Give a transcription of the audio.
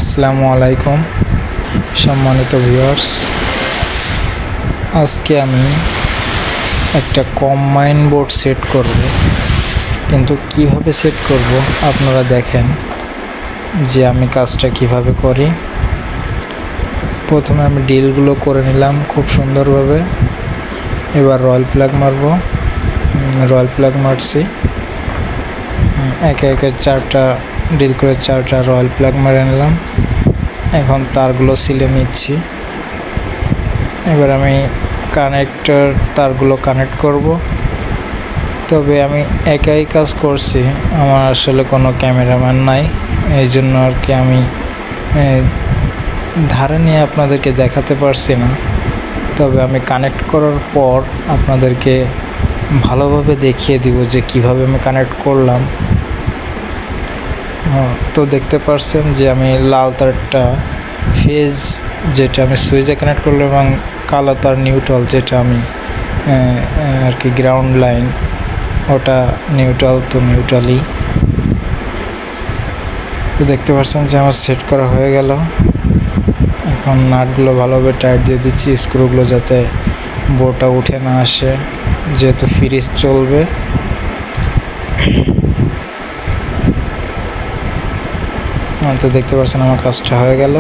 আসসালামু আলাইকুম সম্মানিত ভিউয়ার্স, আজকে আমি একটা কম্বাইন বোর্ড সেট করব, কিন্তু কিভাবে সেট করব আপনারা দেখেন যে আমি কাজটা কিভাবে করি। প্রথমে আমি ডিলগুলো করে নিলাম খুব সুন্দরভাবে। এবার রয়্যাল প্লাগ মারব। রয়্যাল প্লাগ মারছি, একে একে চারটা ডিল করে চারটা রয়্যাল প্লাগ মেরে নিলাম। এখন তারগুলো সিলে নিচ্ছি। এবার আমি কানেক্টর তারগুলো কানেক্ট করব। তবে আমি একাই কাজ করছি, আমার আসলে কোনো ক্যামেরাম্যান নাই, এই জন্য আর কি আমি ধারে নিয়ে আপনাদেরকে দেখাতে পারছি না। তবে আমি কানেক্ট করার পর আপনাদেরকে ভালোভাবে দেখিয়ে দিব যে কিভাবে আমি কানেক্ট করলাম। তো দেখতে পাচ্ছেন যে আমি লাল তারটা ফেজ যেটা আমি সুইচে কানেক্ট করলাম, এবং কালো তার নিউট্রাল যেটা আমি আর কি গ্রাউন্ড লাইন, ওটা নিউট্রাল, তো নিউট্রালই। তো দেখতে পাচ্ছেন যে আমার সেট করা হয়ে গেল। এখন নাটগুলো ভালোভাবে টাইট দিয়ে দিচ্ছি, স্ক্রুগুলো যাতে বোর্ডটা উঠে না আসে, যেহেতু ফ্রিজ চলবে। তো দেখতে পাচ্ছেন আমার কাজটা হয়ে গেল।